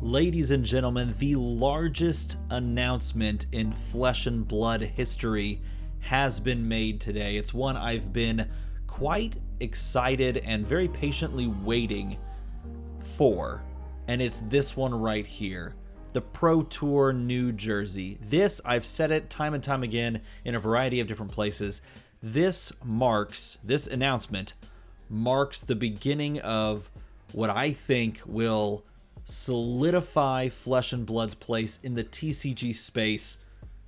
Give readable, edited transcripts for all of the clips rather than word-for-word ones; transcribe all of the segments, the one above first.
Ladies and gentlemen, the largest announcement in Flesh and Blood history has been made today. It's one I've been quite excited and very patiently waiting for, and it's this one right here. The Pro Tour New Jersey. This, I've said it time and time again in a variety of different places, this announcement marks the beginning of what I think will solidify Flesh and Blood's place in the TCG space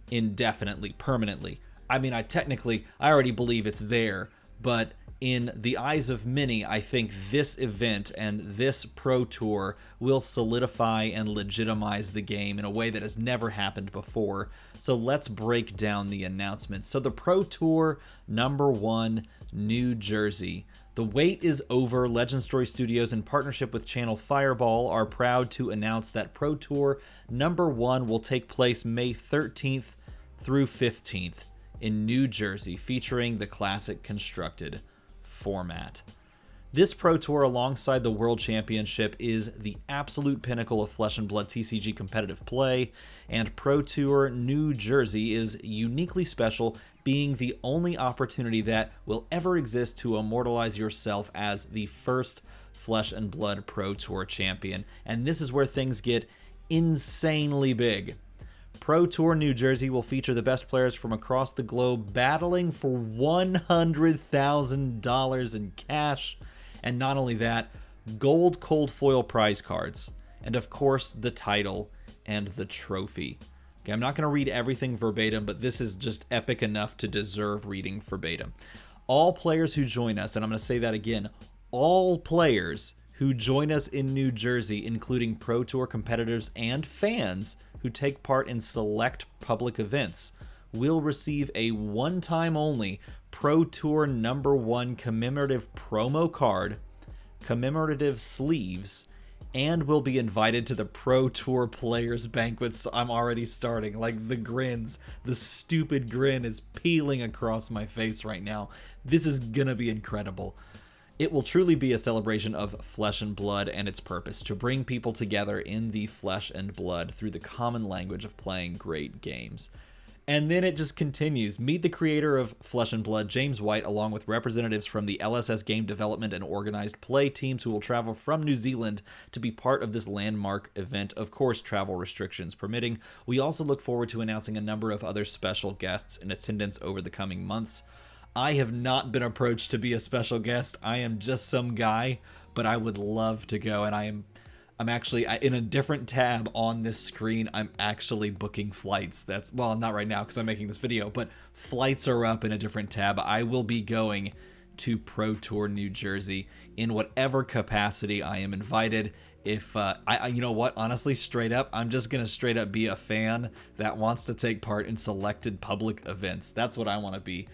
indefinitely, permanently. I mean, I already believe it's there, but in the eyes of many, I think this event and this Pro Tour will solidify and legitimize the game in a way that has never happened before. So let's break down the announcements. So the Pro Tour #1, New Jersey. The wait is over. Legend Story Studios, in partnership with Channel Fireball, are proud to announce that Pro Tour #1 will take place May 13th through 15th in New Jersey, featuring the classic constructed format. This Pro Tour, alongside the World Championship, is the absolute pinnacle of Flesh and Blood TCG competitive play, and Pro Tour New Jersey is uniquely special, being the only opportunity that will ever exist to immortalize yourself as the first Flesh and Blood Pro Tour champion. And this is where things get insanely big. Pro Tour New Jersey will feature the best players from across the globe battling for $100,000 in cash. And not only that, gold cold foil prize cards, and of course the title and the trophy. Okay, I'm not going to read everything verbatim, but this is just epic enough to deserve reading verbatim. All players who join us, and I'm going to say that again, all players who join us in New Jersey, including Pro Tour competitors and fans who take part in select public events, will receive a one-time only Pro Tour #1 commemorative promo card, commemorative sleeves, and will be invited to the Pro Tour Players Banquets. I'm already starting. Like, the grins, the stupid grin is peeling across my face right now. This is gonna be incredible. It will truly be a celebration of Flesh and Blood and its purpose, to bring people together in the Flesh and Blood through the common language of playing great games. And then it just continues. Meet the creator of Flesh and Blood, James White, along with representatives from the LSS game development and organized play teams who will travel from New Zealand to be part of this landmark event. Of course, travel restrictions permitting. We also look forward to announcing a number of other special guests in attendance over the coming months. I have not been approached to be a special guest. I am just some guy, but I would love to go, and I'm actually in a different tab on this screen. I'm actually booking flights. Well, not right now because I'm making this video, but flights are up in a different tab. I will be going to Pro Tour New Jersey in whatever capacity I am invited. If you know what, honestly, straight up, I'm just gonna straight up be a fan that wants to take part in selected public events. That's what I want to be.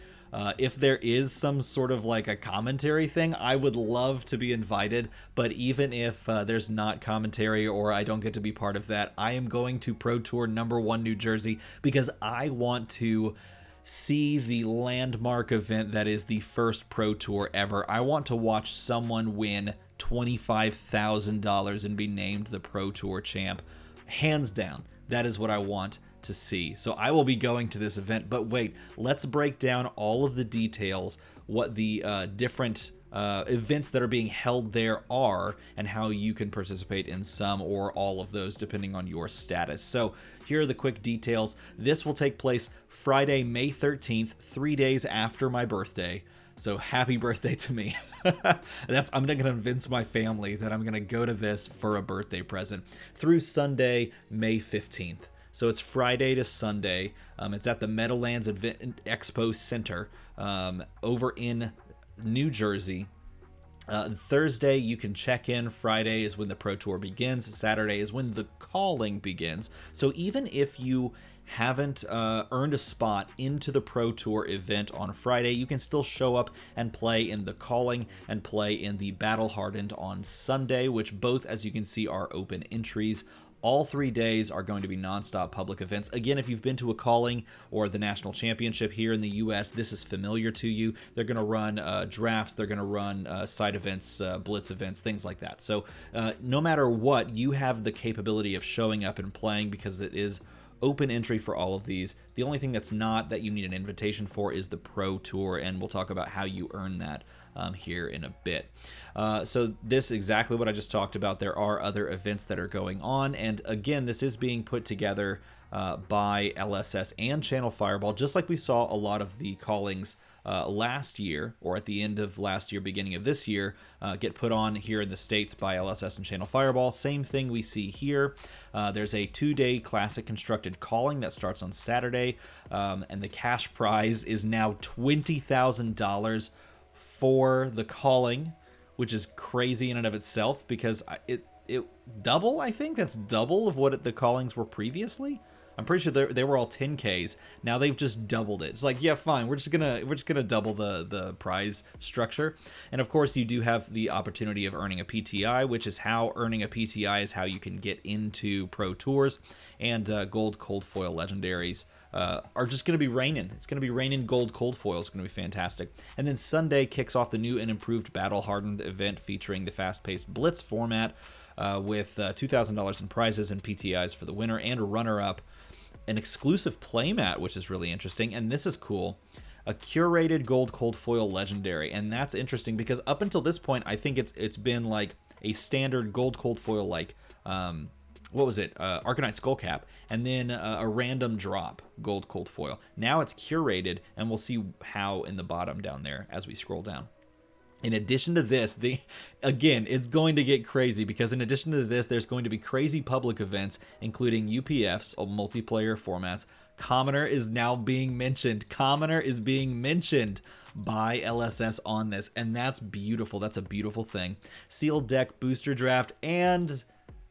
If there is some sort of like a commentary thing, I would love to be invited, but even if there's not commentary or I don't get to be part of that, I am going to Pro Tour #1 New Jersey because I want to see the landmark event that is the first Pro Tour ever. I want to watch someone win $25,000 and be named the Pro Tour champ. Hands down, that is what I want to see. So I will be going to this event, but wait, let's break down all of the details, what the different events that are being held there are, and how you can participate in some or all of those depending on your status. So here are the quick details. This will take place Friday, May 13th, 3 days after my birthday. So happy birthday to me. I'm going to convince my family that I'm going to go to this for a birthday present, through Sunday, May 15th. So it's Friday to Sunday. It's at the Meadowlands Event Expo Center over in New Jersey. Thursday, you can check in. Friday is when the Pro Tour begins. Saturday is when the calling begins. So even if you haven't earned a spot into the Pro Tour event on Friday, you can still show up and play in the calling and play in the Battle Hardened on Sunday, which both, as you can see, are open entries. All 3 days are going to be nonstop public events. Again, if you've been to a calling or the national championship here in the U.S., this is familiar to you. They're going to run drafts. They're going to run side events, blitz events, things like that. So no matter what, you have the capability of showing up and playing because it is open entry for all of these. The only thing that's not that you need an invitation for is the Pro Tour, and we'll talk about how you earn that here in a bit. So this is exactly what I just talked about. There are other events that are going on, and again, this is being put together by LSS and Channel Fireball, just like we saw a lot of the callings last year, or at the end of last year, beginning of this year, get put on here in the States by LSS and Channel Fireball. Same thing we see here. There's a 2-day classic constructed calling that starts on Saturday, and the cash prize is now $20,000 for the calling, which is crazy in and of itself because it double, I think that's double of what the callings were previously. I'm pretty sure they were all 10Ks. Now they've just doubled it. It's like, yeah, fine. We're just gonna double the prize structure. And of course, you do have the opportunity of earning a PTI, which is how earning a PTI is how you can get into Pro Tours. And gold cold foil legendaries are just going to be raining. It's going to be raining gold cold foil. It's going to be fantastic. And then Sunday kicks off the new and improved battle hardened event featuring the fast-paced blitz format with $2,000 in prizes and PTIs for the winner and a runner-up. An exclusive playmat, which is really interesting, and this is cool. A curated gold cold foil legendary, and that's interesting because up until this point, I think it's been like a standard gold cold foil, like what was it? Arcanite Skullcap, and then a random drop gold cold foil. Now it's curated, and we'll see how in the bottom down there as we scroll down. In addition to this, again, it's going to get crazy because in addition to this, there's going to be crazy public events, including UPFs, or multiplayer formats. Commoner is now being mentioned. Commoner is being mentioned by LSS on this, and that's beautiful. That's a beautiful thing. Sealed deck booster draft and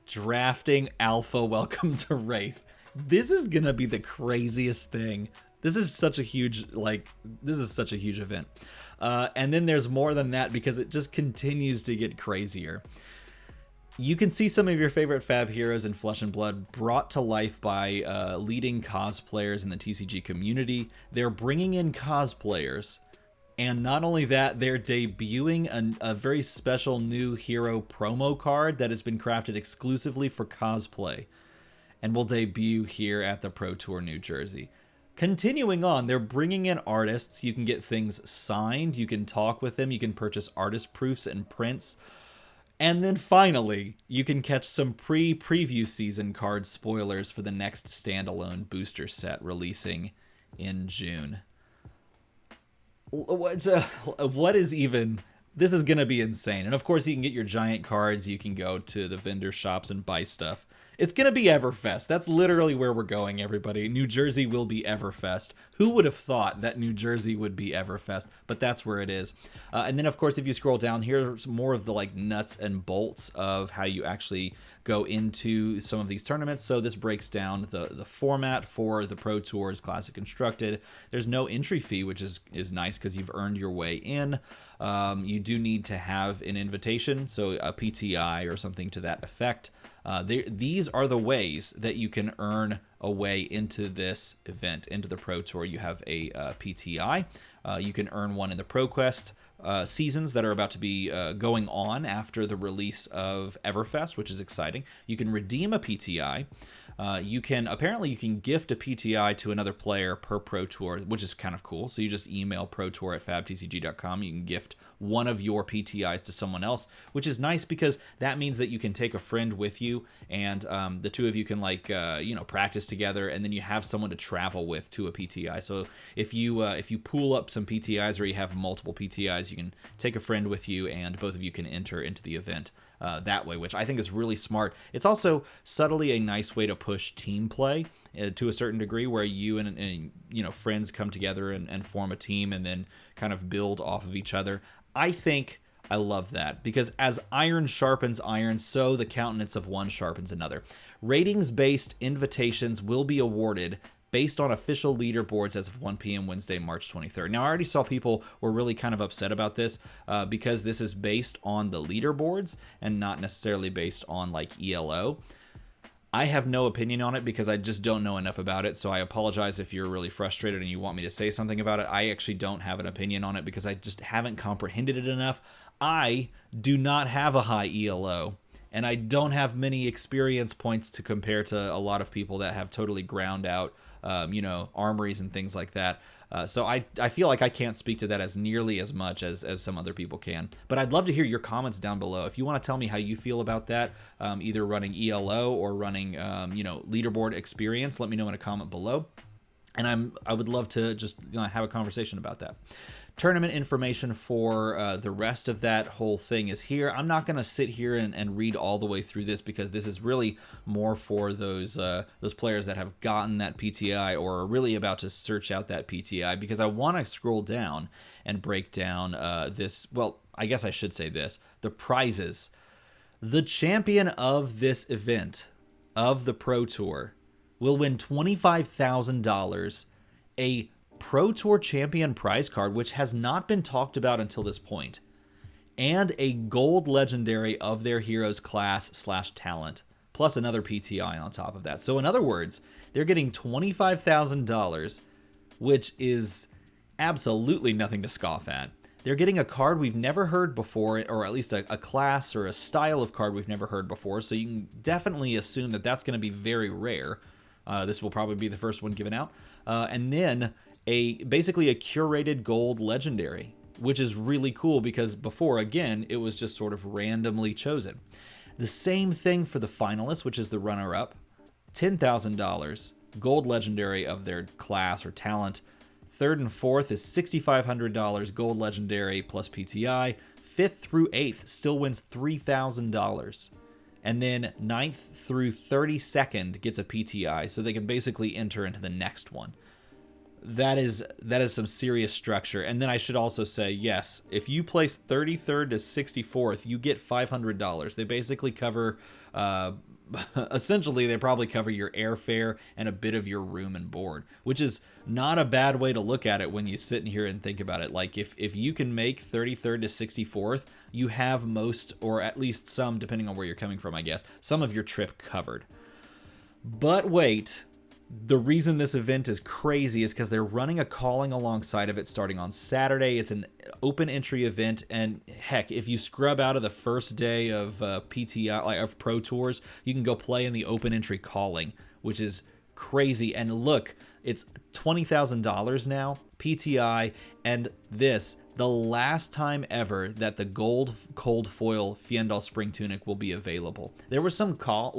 drafting alpha. Welcome to Wraith. This is going to be the craziest thing. This is such a huge, this is such a huge event. And then there's more than that because it just continues to get crazier. You can see some of your favorite Fab heroes in Flesh and Blood brought to life by leading cosplayers in the TCG community. They're bringing in cosplayers, and not only that, they're debuting a very special new hero promo card that has been crafted exclusively for cosplay and will debut here at the Pro Tour New Jersey. Continuing on, they're bringing in artists. You can get things signed. You can talk with them. You can purchase artist proofs and prints. And then finally, you can catch some preview season card spoilers for the next standalone booster set releasing in June. What is even... This is going to be insane. And of course, you can get your giant cards. You can go to the vendor shops and buy stuff. It's going to be Everfest. That's literally where we're going, everybody. New Jersey will be Everfest. Who would have thought that New Jersey would be Everfest? But that's where it is. And then, of course, if you scroll down, here's more of the nuts and bolts of how you actually go into some of these tournaments. So this breaks down the format for the Pro Tours Classic Constructed. There's no entry fee, which is nice because you've earned your way in. You do need to have an invitation, so a PTI or something to that effect. These are the ways that you can earn a way into this event, into the Pro Tour. You have a PTI. You can earn one in the ProQuest seasons that are about to be going on after the release of Everfest, which is exciting. You can redeem a PTI. You can gift a PTI to another player per Pro Tour, which is kind of cool. So you just email protour@fabtcg.com. You can gift one of your PTIs to someone else, which is nice because that means that you can take a friend with you, and the two of you can practice together, and then you have someone to travel with to a PTI. So if you pool up some PTIs or you have multiple PTIs, you can take a friend with you, and both of you can enter into the event that way, which I think is really smart. It's also subtly a nice way to push team play to a certain degree, where you and friends come together and form a team and then kind of build off of each other. I love that because as iron sharpens iron, so the countenance of one sharpens another. Ratings-based invitations will be awarded based on official leaderboards as of 1 p.m. Wednesday, March 23rd. Now, I already saw people were really kind of upset about this because this is based on the leaderboards and not necessarily based on ELO. I have no opinion on it because I just don't know enough about it, so I apologize if you're really frustrated and you want me to say something about it. I actually don't have an opinion on it because I just haven't comprehended it enough. I do not have a high ELO, and I don't have many experience points to compare to a lot of people that have totally ground out, armories and things like that. So I feel like I can't speak to that as nearly as much as some other people can. But I'd love to hear your comments down below. If you want to tell me how you feel about that, either running ELO or running, leaderboard experience, let me know in a comment below. And I would love to just have a conversation about that. Tournament information for the rest of that whole thing is here. I'm not going to sit here and read all the way through this because this is really more for those players that have gotten that PTI or are really about to search out that PTI, because I want to scroll down and break down this. Well, I guess I should say this. The prizes. The champion of this event, of the Pro Tour, will win $25,000, a Pro Tour Champion prize card, which has not been talked about until this point, and a gold legendary of their hero's class/talent, plus another PTI on top of that. So in other words, they're getting $25,000, which is absolutely nothing to scoff at. They're getting a card we've never heard before, or at least a class or a style of card we've never heard before, so you can definitely assume that that's going to be very rare. This will probably be the first one given out. And then basically a curated gold legendary, which is really cool because before, again, it was just sort of randomly chosen. The same thing for the finalists, which is the runner-up. $10,000, gold legendary of their class or talent. Third and fourth is $6,500, gold legendary plus PTI. Fifth through eighth still wins $3,000. And then 9th through 32nd gets a PTI, so they can basically enter into the next one. That is some serious structure. And then I should also say, yes, if you place 33rd to 64th, you get $500. They basically cover, essentially, they probably cover your airfare and a bit of your room and board, which is not a bad way to look at it when you sit in here and think about it. Like, if you can make 33rd to 64th, you have most, or at least some, depending on where you're coming from, I guess, some of your trip covered. But wait, the reason this event is crazy is because they're running a calling alongside of it starting on Saturday. It's an open entry event, and heck, if you scrub out of the first day of PTI, like of Pro Tours, you can go play in the open entry calling, which is crazy. And look, it's $20,000 now, PTI, and this, the last time ever that the gold cold foil Fiendal Spring Tunic will be available. There was some talk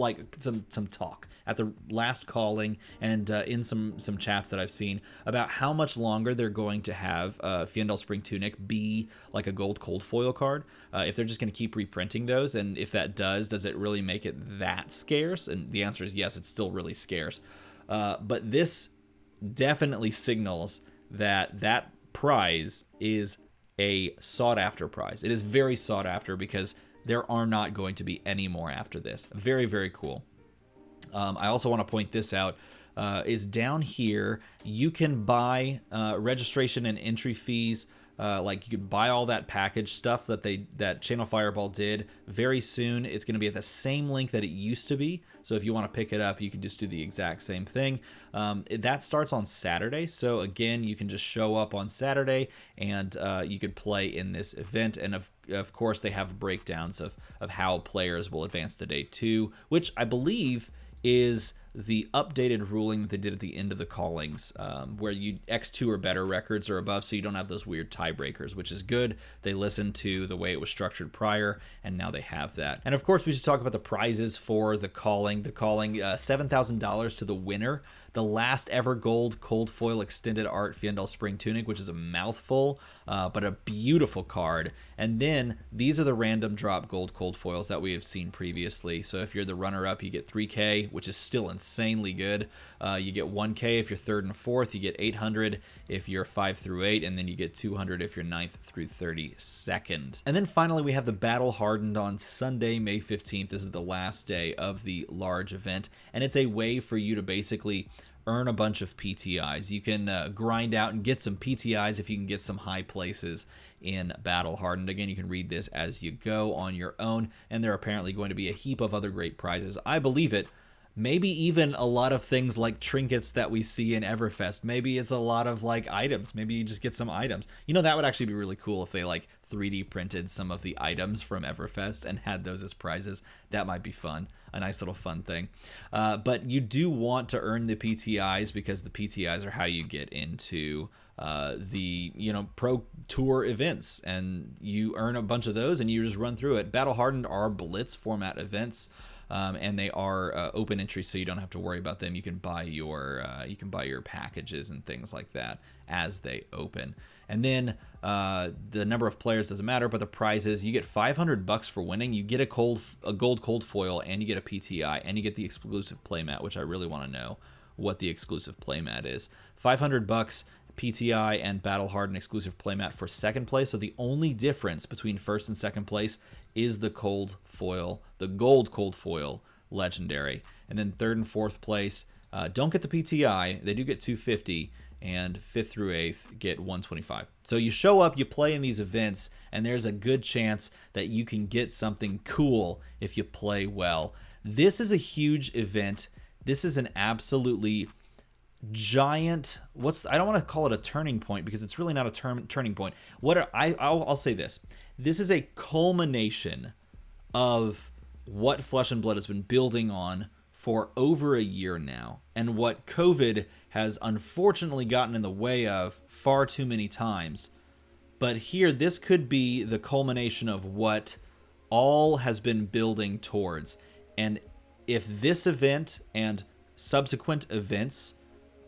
at the last calling and in some chats that I've seen about how much longer they're going to have Fiendal Spring Tunic be like a gold cold foil card. If they're just going to keep reprinting those, and if that does it really make it that scarce? And the answer is yes, it's still really scarce. But this definitely signals that prize is a sought-after prize. It is very sought after because there are not going to be any more after this. Very, very cool. I also want to point this out. Is down here, you can buy registration and entry fees. Like you could buy all that package stuff that Channel Fireball did. Very soon, it's going to be at the same link that it used to be. So if you want to pick it up, you can just do the exact same thing. That starts on Saturday. So again, you can just show up on Saturday and you could play in this event. And of course, they have breakdowns of how players will advance to day 2, which I believe is the updated ruling that they did at the end of the callings, where you X2 or better records or above, so you don't have those weird tiebreakers, which is good. They listened to the way it was structured prior, and now they have that. And of course, we should talk about the prizes for the calling. The calling, $7,000 to the winner. The last ever gold cold foil extended art Fiendal Spring Tunic, which is a mouthful, but a beautiful card. And then these are the random drop gold cold foils that we have seen previously. So if you're the runner-up, you get 3K, which is still insanely good. You get 1K if you're third and fourth. You get 800 if you're 5 through 8, and then you get 200 if you're 9th through 32nd. And then finally, we have the Battle Hardened on Sunday, May 15th. This is the last day of the large event, and it's a way for you to basically earn a bunch of PTIs. You can grind out and get some PTIs if you can get some high places in Battle Hardened. Again, you can read this as you go on your own, and there are apparently going to be a heap of other great prizes. I believe it. Maybe even a lot of things like trinkets that we see in Everfest. Maybe it's a lot of like items. Maybe you just get some items. You know, that would actually be really cool if they like 3D printed some of the items from Everfest and had those as prizes. That might be fun. A nice little fun thing. But you do want to earn the PTIs, because the PTIs are how you get into the pro tour events, and you earn a bunch of those and you just run through it. Battle Hardened are blitz format events. And they are open entry, so you don't have to worry about them. You can buy your packages and things like that as they open. And then the number of players doesn't matter, but the prizes, you get $500 for winning. You get a gold cold foil, and you get a PTI, and you get the exclusive playmat, which I really want to know what the exclusive playmat is. $500 PTI and Battle Hardened exclusive playmat for second place. So the only difference between first and second place is the cold foil, the gold cold foil legendary. And then third and fourth place don't get the PTI. They do get 250, and fifth through eighth get 125. So you show up, you play in these events, and there's a good chance that you can get something cool if you play well. This is a huge event. This is an absolutely giant, I don't want to call it a turning point, because it's really not a turning point. I'll say this. This is a culmination of what Flesh and Blood has been building on for over a year now, and what COVID has unfortunately gotten in the way of far too many times. But here, this could be the culmination of what all has been building towards. And if this event and subsequent events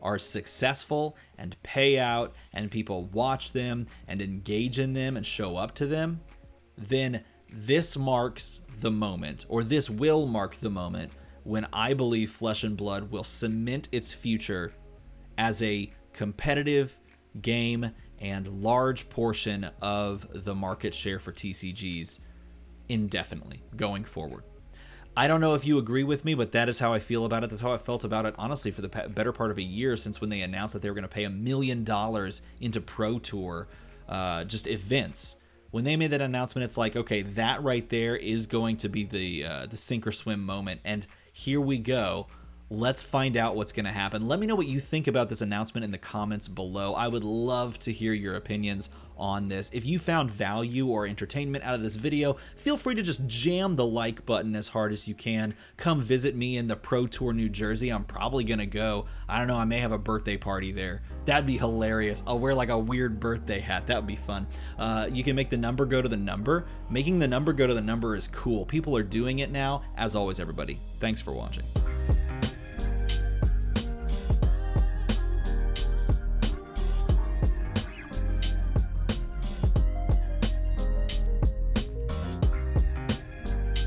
are successful and pay out, and people watch them and engage in them and show up to them, then this marks the moment, or this will mark the moment, when I believe Flesh and Blood will cement its future as a competitive game and large portion of the market share for TCGs indefinitely going forward. I don't know if you agree with me, but that is how I feel about it. That's how I felt about it, honestly, for the better part of a year, since when they announced that they were going to pay $1 million into Pro Tour just events. When they made that announcement, it's like, okay, that right there is going to be the sink or swim moment. And here we go. Let's find out what's going to happen. Let me know what you think about this announcement in the comments below. I would love to hear your opinions on this. If you found value or entertainment out of this video, feel free to just jam the like button as hard as you can. Come visit me in the Pro Tour, New Jersey. I'm probably going to go. I don't know, I may have a birthday party there. That'd be hilarious. I'll wear like a weird birthday hat. That would be fun. You can make the number go to the number. Making the number go to the number is cool. People are doing it now. As always, everybody, thanks for watching.